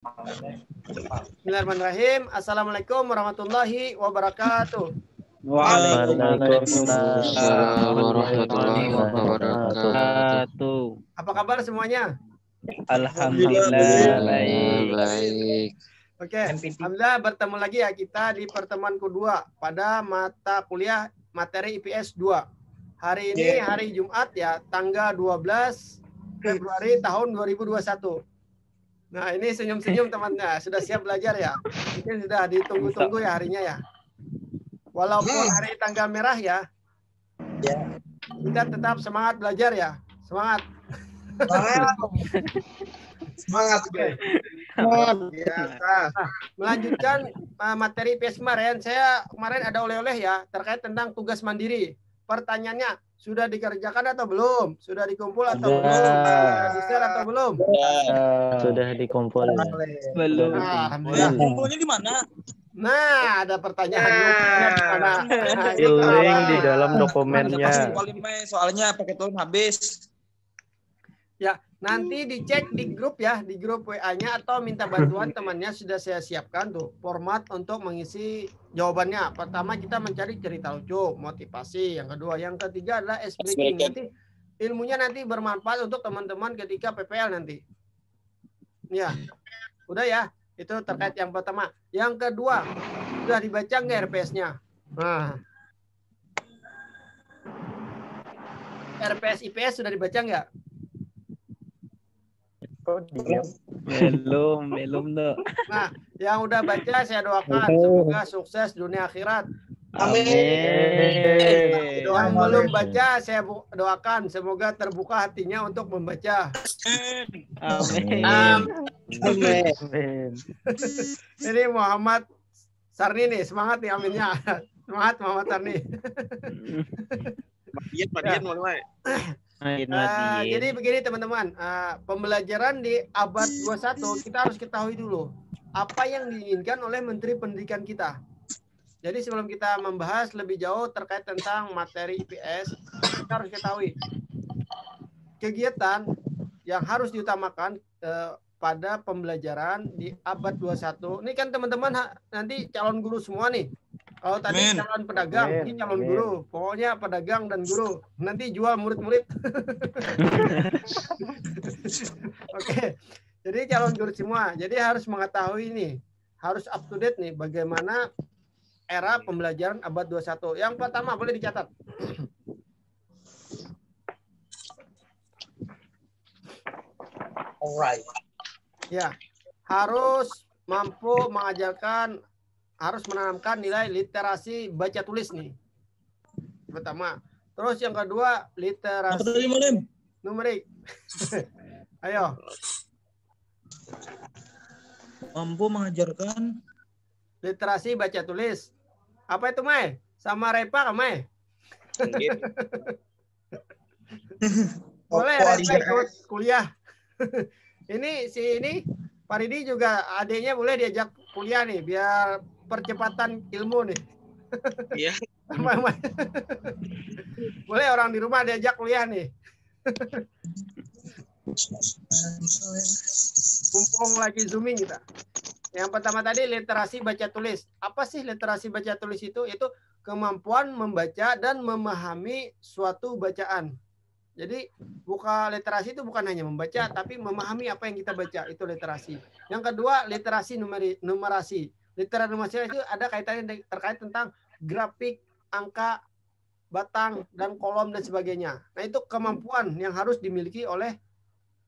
Bismillahirrahmanirrahim. Assalamualaikum warahmatullahi wabarakatuh. Waalaikumsalam warahmatullahi wabarakatuh. Apa kabar semuanya? Alhamdulillah baik. Baik. Oke, alhamdulillah bertemu lagi ya kita di pertemuan kedua pada mata kuliah materi IPS 2. Hari ini hari Jumat ya, tanggal 12 Februari tahun 2021. Nah, ini senyum-senyum temannya, sudah siap belajar ya? Mungkin sudah ditunggu-tunggu ya harinya ya. Walaupun hari tanggal merah ya, kita tetap semangat belajar ya. Semangat. Semangat. Okay. Nah, melanjutkan materi IPS kemarin, saya kemarin ada oleh-oleh ya terkait tentang tugas mandiri. Pertanyaannya, sudah dikerjakan atau belum? Sudah dikumpul atau belum? Sudah di-share atau belum? Sudah dikumpul. Belum. Alhamdulillah. Kumpulnya di mana? Nah, ada pertanyaan. Link di dalam dokumennya. Soalnya pakai turun habis. Ya, nanti dicek di grup ya, di grup WA-nya atau minta bantuan temannya sudah saya siapkan tuh format untuk mengisi jawabannya. Pertama kita mencari cerita lucu, motivasi. Yang kedua, yang ketiga adalah ice breaking. Nanti ilmunya nanti bermanfaat untuk teman-teman ketika PPL nanti. Ya, udah ya. Itu terkait yang pertama. Yang kedua, sudah dibaca nggak RPS-nya? Nah, RPS IPS sudah dibaca nggak? Belum tuh. Nah, yang udah baca saya doakan semoga sukses dunia akhirat. Amin. Yang belum baca saya doakan semoga terbuka hatinya untuk membaca. Amin. Amin. Ini Muhammad Sarni nih, semangat nih aminnya. Semangat Muhammad Sarni. Jadi begini teman-teman, pembelajaran di abad 21 kita harus ketahui dulu apa yang diinginkan oleh Menteri Pendidikan kita. Jadi sebelum kita membahas lebih jauh terkait tentang materi IPS, kita harus ketahui kegiatan yang harus diutamakan pada pembelajaran di abad 21. Ini kan teman-teman nanti calon guru semua nih. Kalau tadi calon pedagang, ini calon guru. Pokoknya pedagang dan guru. Nanti jual murid-murid. Oke. Jadi calon guru semua. Jadi harus mengetahui ini. Harus up to date nih bagaimana era pembelajaran abad 21. Yang pertama boleh dicatat. Alright. Ya. Harus mampu mengajarkan, harus menanamkan nilai literasi baca tulis nih. Pertama. Terus yang kedua, literasi numerik. Ayo. Mampu mengajarkan literasi baca tulis. Apa itu, Mai? Sama Repa kan, Mai? Boleh Repa ikut kuliah. ini Faridi juga adiknya boleh diajak kuliah nih biar percepatan ilmu nih. Iya. Boleh orang di rumah diajak kuliah nih. Mumpung lagi zooming kita. Yang pertama tadi literasi baca tulis. Apa sih literasi baca tulis itu? Itu kemampuan membaca dan memahami suatu bacaan. Jadi literasi itu bukan hanya membaca, tapi memahami apa yang kita baca. Itu literasi. Yang kedua, literasi numerasi. Literasi numerasi itu ada kaitannya terkait tentang grafik, angka, batang, dan kolom, dan sebagainya. Nah, itu kemampuan yang harus dimiliki oleh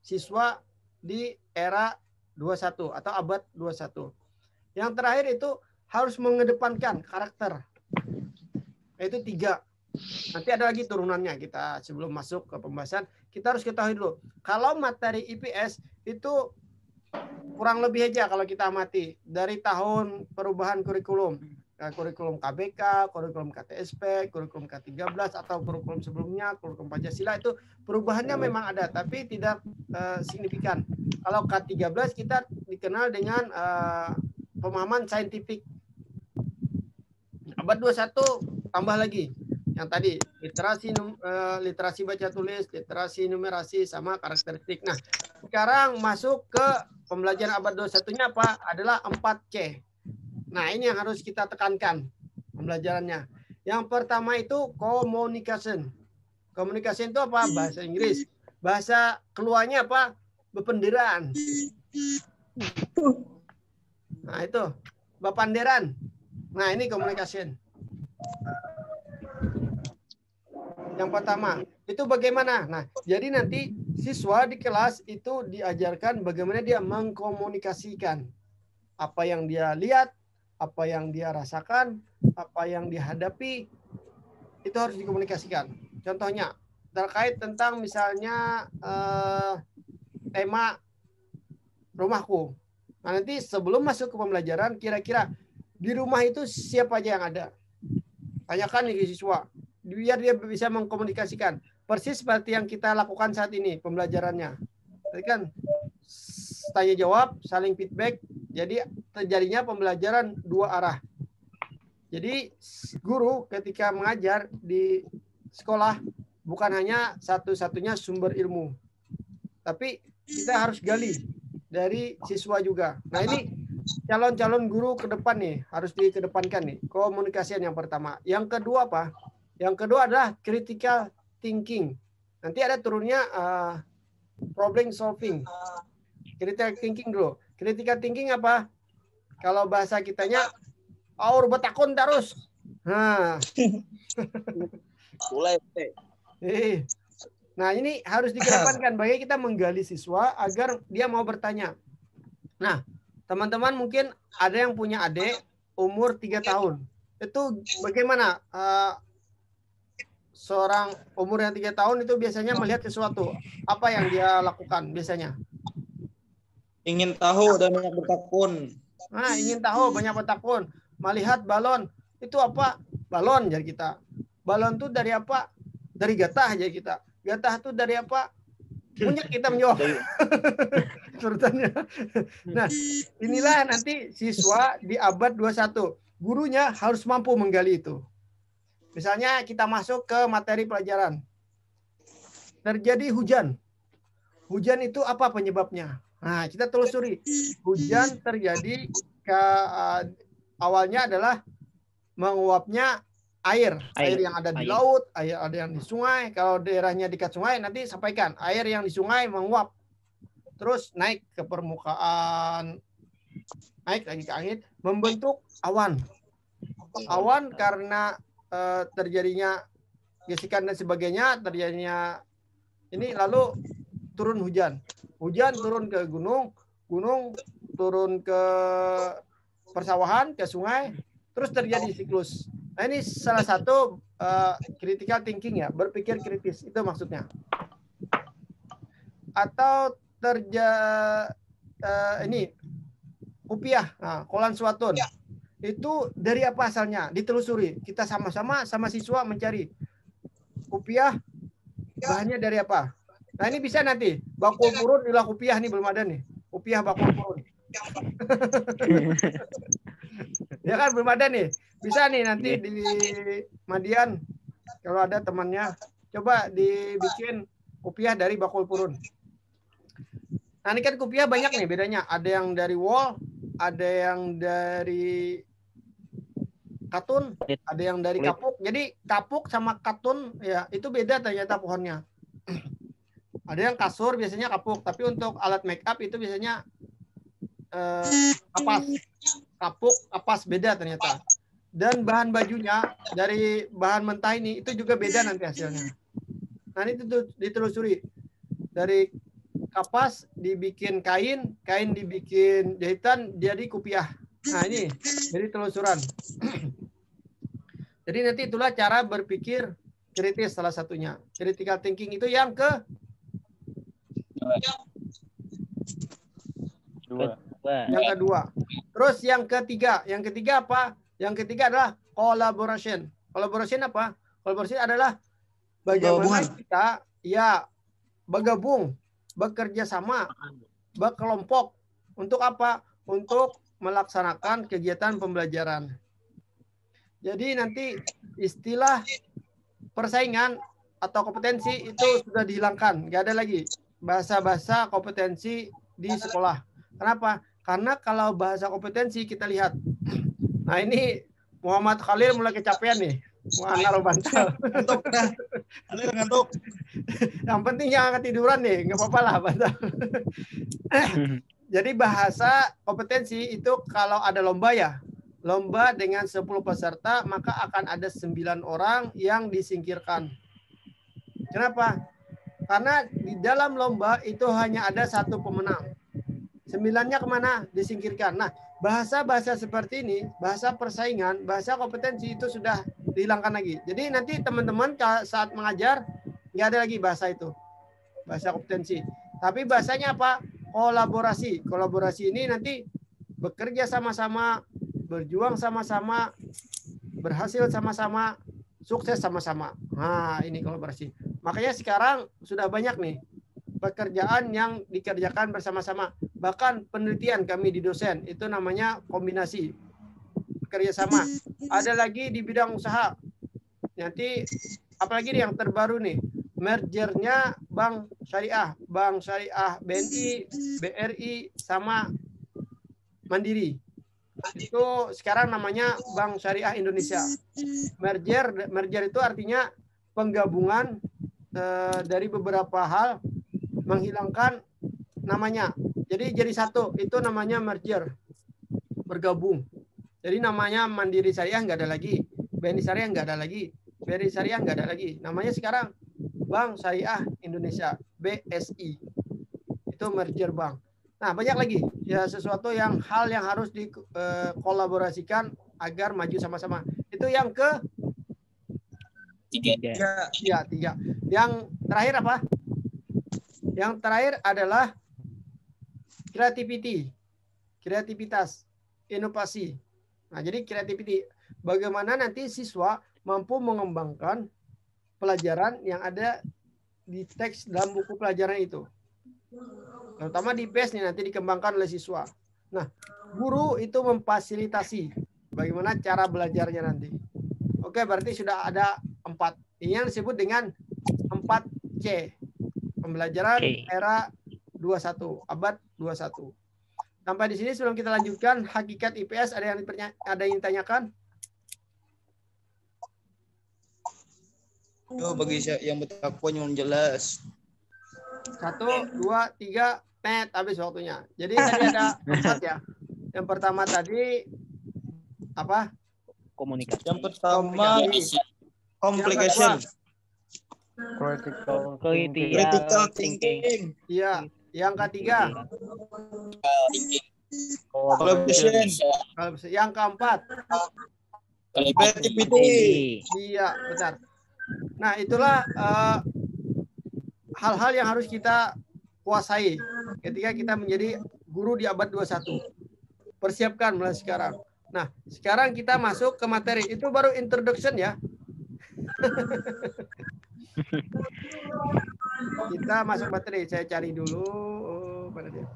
siswa di era 21 atau abad 21. Yang terakhir itu harus mengedepankan karakter. Itu 3. Nanti ada lagi turunannya kita sebelum masuk ke pembahasan. Kita harus ketahui dulu. Kalau materi IPS itu kurang lebih aja kalau kita amati dari tahun perubahan kurikulum. Kurikulum KBK, kurikulum KTSP, kurikulum K13 atau kurikulum sebelumnya, kurikulum Pancasila itu perubahannya memang ada tapi tidak signifikan. Kalau K13 kita dikenal dengan pemahaman saintifik. Abad 21 tambah lagi yang tadi literasi baca tulis, literasi numerasi sama karakteristik. Nah, sekarang masuk ke pembelajaran abad 21-nya apa? Adalah 4C. Nah, ini yang harus kita tekankan pembelajarannya. Yang pertama itu communication. Communication itu apa? Bahasa Inggris. Bahasa keluarnya apa? Bependeran. Nah, itu. Bepanderan. Nah, ini communication. Yang pertama, itu bagaimana? Nah, jadi nanti siswa di kelas itu diajarkan bagaimana dia mengkomunikasikan apa yang dia lihat, apa yang dia rasakan, apa yang dihadapi, itu harus dikomunikasikan. Contohnya, terkait tentang misalnya tema rumahku. Nah, nanti sebelum masuk ke pembelajaran, kira-kira di rumah itu siapa aja yang ada? Tanyakan nih siswa, biar dia bisa mengkomunikasikan. Persis seperti yang kita lakukan saat ini pembelajarannya. Jadi kan tanya jawab, saling feedback. Jadi terjadinya pembelajaran dua arah. Jadi guru ketika mengajar di sekolah bukan hanya satu-satunya sumber ilmu, tapi kita harus gali dari siswa juga. Nah, ini calon-calon guru ke depan nih harus dikedepankan nih. Komunikasian yang pertama. Yang kedua apa? Yang kedua adalah critical thinking. Nanti ada turunnya problem solving. Critical thinking dulu. Critical thinking apa? Kalau bahasa kitanya aur betakun terus. Nah. Nah, ini harus dikedepankan bagi kita menggali siswa agar dia mau bertanya. Nah, teman-teman mungkin ada yang punya adik umur 3 tahun. Itu bagaimana? Seorang umur yang 3 tahun itu biasanya melihat sesuatu. Apa yang dia lakukan biasanya? Ingin tahu dan banyak bertakun. Nah, ingin tahu, banyak bertakun. Melihat balon. Itu apa? Balon jadi kita. Balon itu dari apa? Dari gatah jadi kita. Gatah itu dari apa? Punya kita menjawab. Urutannya. Nah, inilah nanti siswa di abad 21. Gurunya harus mampu menggali itu. Misalnya kita masuk ke materi pelajaran. Terjadi hujan. Hujan itu apa penyebabnya? Nah, kita telusuri. Hujan terjadi awalnya adalah menguapnya air yang ada di laut, air ada yang di sungai. Kalau daerahnya dekat sungai, nanti sampaikan air yang di sungai menguap, terus naik ke permukaan, naik lagi ke angin, membentuk awan. Awan karena terjadinya gesekan dan sebagainya, terjadinya ini lalu turun hujan. Hujan turun ke gunung, gunung turun ke persawahan, ke sungai, terus terjadi siklus. Nah, ini salah satu critical thinking ya, berpikir kritis, itu maksudnya. Atau ini Kupiah, nah, Kolan Suatun. Itu dari apa asalnya? Ditelusuri. Kita sama-sama sama siswa mencari. Kupiah bahannya dari apa? Nah, ini bisa nanti. Bakul purun ilah kupiah nih belum ada nih. Kupiah bakul purun. Ya kan belum ada nih. Bisa nih nanti di Madian kalau ada temannya coba dibikin kupiah dari bakul purun. Nah, ini kan kupiah banyak nih bedanya. Ada yang dari wol, ada yang dari katun, ada yang dari kapuk. Jadi kapuk sama katun ya itu beda ternyata pohonnya. Ada yang kasur biasanya kapuk, tapi untuk alat make up itu biasanya kapas. Kapuk, kapas beda ternyata. Dan bahan bajunya dari bahan mentah ini itu juga beda nanti hasilnya. Nah, ini ditelusuri. Dari kapas dibikin kain, kain dibikin jahitan jadi kupiah. Nah, ini jadi telusuran. Jadi nanti itulah cara berpikir kritis salah satunya. Critical thinking itu yang yang kedua. Terus yang ketiga apa? Yang ketiga adalah collaboration. Collaboration apa? Collaboration adalah bagaimana kita ya bergabung, bekerja sama, berkelompok untuk apa? Untuk melaksanakan kegiatan pembelajaran. Jadi nanti istilah persaingan atau kompetensi itu sudah dihilangkan, nggak ada lagi bahasa-bahasa kompetensi di sekolah. Kenapa? Karena kalau bahasa kompetensi kita lihat. Nah ini Muhammad Khalil mulai kecapean nih. Wah, naruh bantal. Ngantuk dah. Khalil ngantuk. Yang penting jangan ketiduran nih, nggak apa-apa lah bantal. Jadi bahasa kompetensi itu kalau ada lomba ya, lomba dengan 10 peserta maka akan ada 9 orang yang disingkirkan. Kenapa? Karena di dalam lomba itu hanya ada satu pemenang. 9-nya kemana? Disingkirkan. Nah, bahasa-bahasa seperti ini, bahasa persaingan, bahasa kompetensi itu sudah dihilangkan lagi. Jadi nanti teman-teman saat mengajar nggak ada lagi bahasa itu, bahasa kompetensi. Tapi bahasanya apa? Kolaborasi. Kolaborasi ini nanti bekerja sama-sama, berjuang sama-sama, berhasil sama-sama, sukses sama-sama. Nah, ini kolaborasi. Makanya sekarang sudah banyak nih pekerjaan yang dikerjakan bersama-sama. Bahkan penelitian kami di dosen itu namanya kombinasi kerjasama. Ada lagi di bidang usaha. Nanti apalagi yang terbaru nih, mergernya Bank Syariah BNI, BRI sama Mandiri. Itu sekarang namanya Bank Syariah Indonesia. Merger itu artinya penggabungan dari beberapa hal, menghilangkan namanya. Jadi satu, itu namanya merger, bergabung. Jadi namanya Mandiri Syariah nggak ada lagi, BNI Syariah nggak ada lagi, BRI Syariah nggak ada lagi. Namanya sekarang Bank Syariah Indonesia, BSI. Itu merger bank. Nah, banyak lagi ya sesuatu hal yang harus dikolaborasikan agar maju sama-sama. Itu yang ke Tiga. ya, 3. Yang terakhir apa? Yang terakhir adalah kreativitas, inovasi. Nah, jadi creativity, bagaimana nanti siswa mampu mengembangkan pelajaran yang ada di teks dalam buku pelajaran itu. Terutama di IPS nih nanti dikembangkan oleh siswa. Nah, guru itu memfasilitasi bagaimana cara belajarnya nanti. Oke, berarti sudah ada 4. Ini yang disebut dengan 4C. Pembelajaran era 21, abad 21. Sampai di sini sebelum kita lanjutkan hakikat IPS, ada yang ditanyakan? Bagi yang bertakwa yang jelas. 1, 2, 3, habis waktunya. Jadi tadi ada 4 ya. Yang pertama tadi apa? Komunikasi. Yang pertama complication. Critical thinking. Iya. Yang ketiga Collaboration. Yang keempat creativity. Iya, benar. Nah, itulah hal-hal yang harus kita kuasai ketika kita menjadi guru di abad 21. Persiapkan mulai sekarang. Nah, sekarang kita masuk ke materi. Itu baru introduction ya. Kita masuk materi. Saya cari dulu. Mana dia?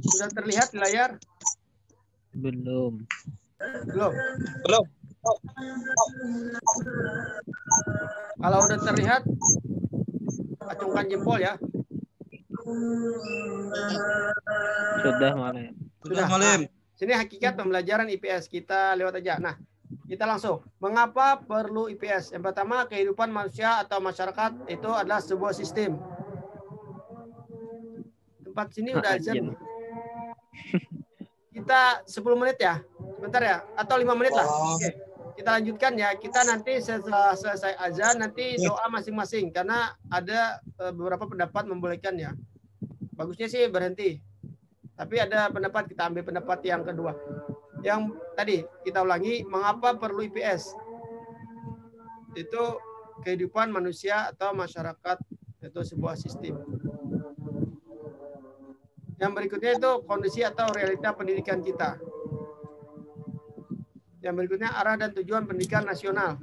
Sudah terlihat di layar? Belum. Kalau udah terlihat, acungkan jempol ya. Sudah malam. Sudah malam. Sini hakikat pembelajaran IPS. Kita lewat aja. Nah, kita langsung. Mengapa perlu IPS? Yang pertama, kehidupan manusia atau masyarakat itu adalah sebuah sistem. Tempat sini udah azan. Kita 10 menit ya. Sebentar ya. Atau 5 menit lah. Oke. Kita lanjutkan ya. Kita nanti setelah selesai azan, nanti doa masing-masing. Karena ada beberapa pendapat membolehkan ya. Bagusnya sih berhenti. Tapi ada pendapat, kita ambil pendapat yang kedua. Yang tadi kita ulangi, mengapa perlu IPS? Itu kehidupan manusia atau masyarakat, itu sebuah sistem. Yang berikutnya itu kondisi atau realita pendidikan kita. Yang berikutnya arah dan tujuan pendidikan nasional.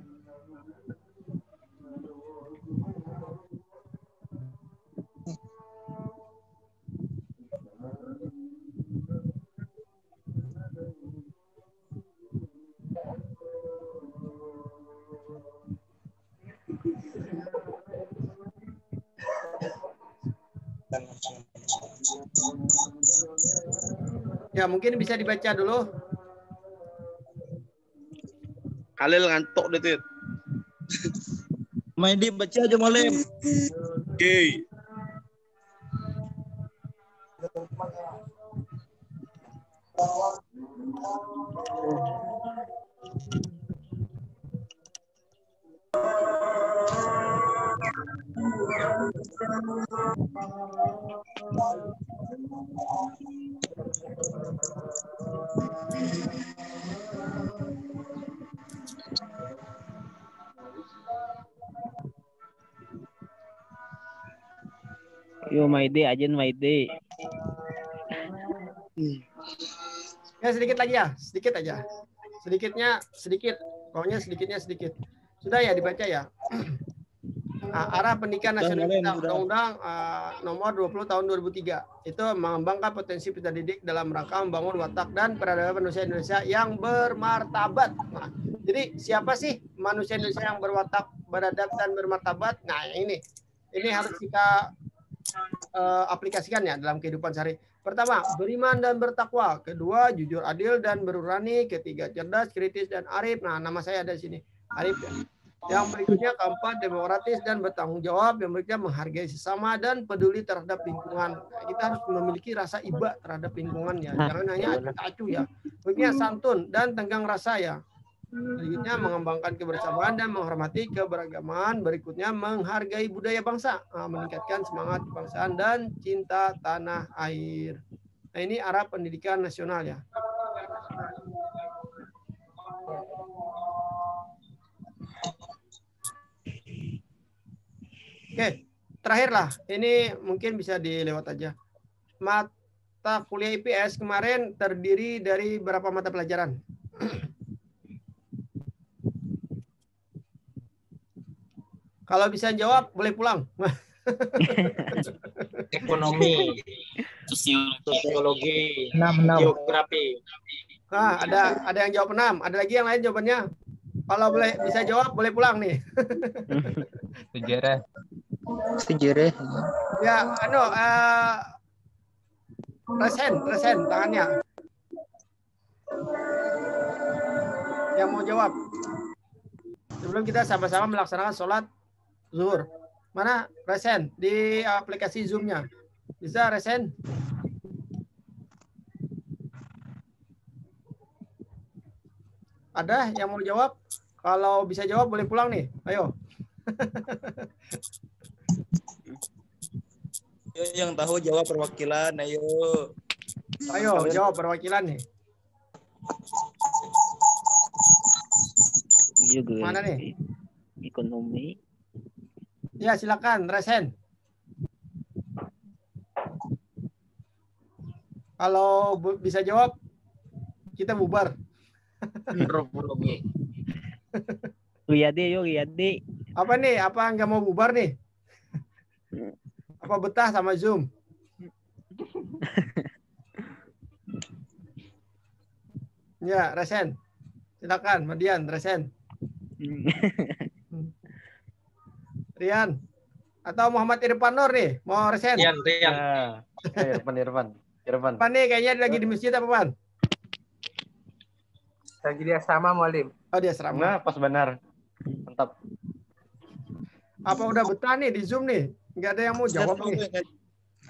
Ya, mungkin bisa dibaca dulu. Halil ngantuk deh tuh. Maidi baca aja Malim. Oke. Yo Maide, Ajen Maide. Ya, sedikit lagi ya, sedikit aja. Sedikitnya sedikit, pokoknya sedikitnya sedikit. Sudah ya dibaca ya. Arah Pendidikan Nasional kita, Undang-Undang Nomor 20 Tahun 2003 itu mengembangkan potensi peserta didik dalam rangka membangun watak dan peradaban manusia Indonesia yang bermartabat. Nah, jadi siapa sih manusia Indonesia yang berwatak, beradab dan bermartabat? Nah, ini harus kita aplikasikan ya dalam kehidupan sehari. Pertama, beriman dan bertakwa. Kedua, jujur, adil dan berurani. Ketiga, cerdas, kritis dan arif. Nah, nama saya ada di sini, Arif ya. Yang berikutnya keempat, demokratis dan bertanggung jawab. Yang berikutnya menghargai sesama dan peduli terhadap lingkungan. Nah, kita harus memiliki rasa iba terhadap lingkungannya. Jangan hanya acuh-acuh ya. Berikutnya santun dan tenggang rasa ya. Berikutnya mengembangkan kebersamaan dan menghormati keberagaman. Berikutnya menghargai budaya bangsa, meningkatkan semangat kebangsaan dan cinta tanah air. Nah, ini arah pendidikan nasional ya. Oke, terakhirlah. Ini mungkin bisa dilewat aja. Mata kuliah IPS kemarin terdiri dari berapa mata pelajaran? Kalau bisa jawab, boleh pulang. Ekonomi, sosiologi, 6. geografi. Nah, ada yang jawab 6. Ada lagi yang lain jawabannya? Kalau boleh bisa jawab, boleh pulang nih. Sejarah. Sejarah. Ya, resen tangannya. Yang mau jawab. Sebelum kita sama-sama melaksanakan sholat zuhur. Mana resen di aplikasi Zoom-nya? Bisa resen? Ada yang mau jawab? Kalau bisa jawab boleh pulang nih. Ayo. Yang tahu jawab perwakilan, ayo. Ayo jawab perwakilan nih. Mana nih? Ekonomi. Ya, silakan resen. Kalau bisa jawab, kita bubar. Antropologi. Riyadi, yuk Riyadi. Apa nih? Apa nggak mau bubar nih? Apa betah sama Zoom? Ya, resen. Silakan, Madian, resen. Rian. Atau Muhammad Irfan Nur nih, mau resen? Rian. Ya. Irfan. Pan nih kayaknya lagi di masjid apa, Pan? Lagi dia sama Mualim. Oh, dia asrama. Nah, pas benar. Mantap. Apa udah betah nih di Zoom nih? Nggak ada yang mau jawab nih.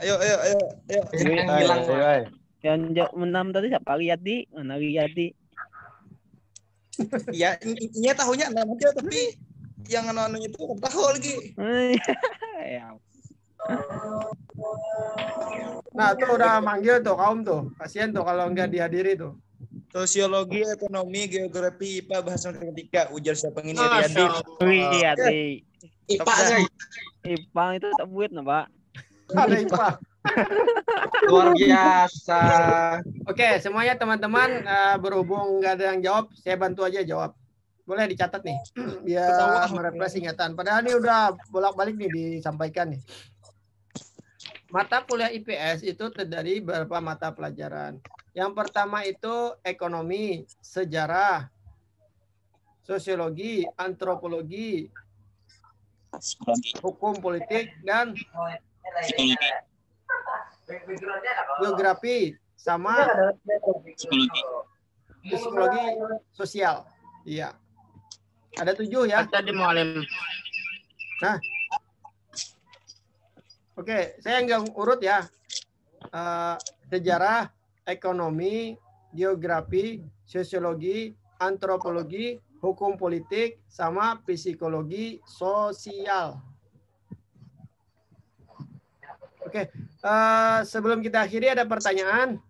Ayo. Yang jawab 6 tadi siapa? Riyadi. Mana Riyadi? Ya, intinya tahunya 6 aja, tapi yang anu-anunya itu tahu lagi. Ya. Nah, tuh udah manggil tuh kaum tuh. Kasihan tuh kalau nggak dihadiri tuh. Sosiologi, ekonomi, geografi, IPA, bahasa matematika. Ujar siapa ini Riyadi. Riyadi. IPA guys. Ipang itu tak buat nah, Pak. Ada IPA. Luar biasa. Oke, semuanya teman-teman berhubung nggak ada yang jawab, saya bantu aja jawab. Boleh dicatat nih, biar merefresh ingatan. Padahal ini udah bolak-balik nih disampaikan nih. Mata kuliah IPS itu terdiri beberapa mata pelajaran. Yang pertama itu ekonomi, sejarah, sosiologi, antropologi, hukum politik, dan geografi, sama psikologi sosial. Iya. Ada 7 ya. Tadi mualim. Oke, saya nggak urut ya. Sejarah, ekonomi, geografi, sosiologi, antropologi, hukum politik, sama psikologi sosial. Oke, sebelum kita akhiri ada pertanyaan?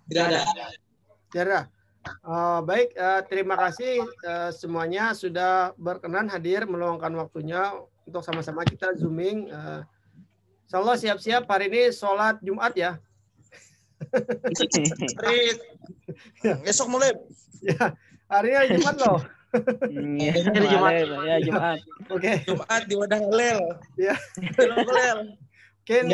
Tidak ada. Tidak. Baik, terima kasih semuanya sudah berkenan hadir meluangkan waktunya untuk sama-sama kita zooming. Insyaallah siap-siap hari ini sholat Jumat ya. Besok mulai. Ya, hari ini Jumat loh. Ya, Jumat. Oke. Jumat di wadah halal. Ya. Mungkin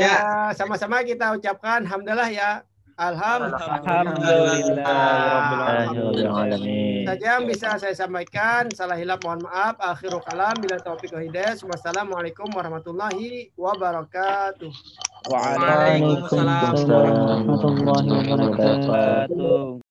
sama-sama kita ucapkan alhamdulillah ya. Alhamdulillahirobbilalamin. Saja yang bisa saya sampaikan, salah hilaf mohon maaf. Akhirul kalam bila taufiq wal hidayah. Wassalamualaikum warahmatullahi wabarakatuh. Waalaikumsalam warahmatullahi wabarakatuh.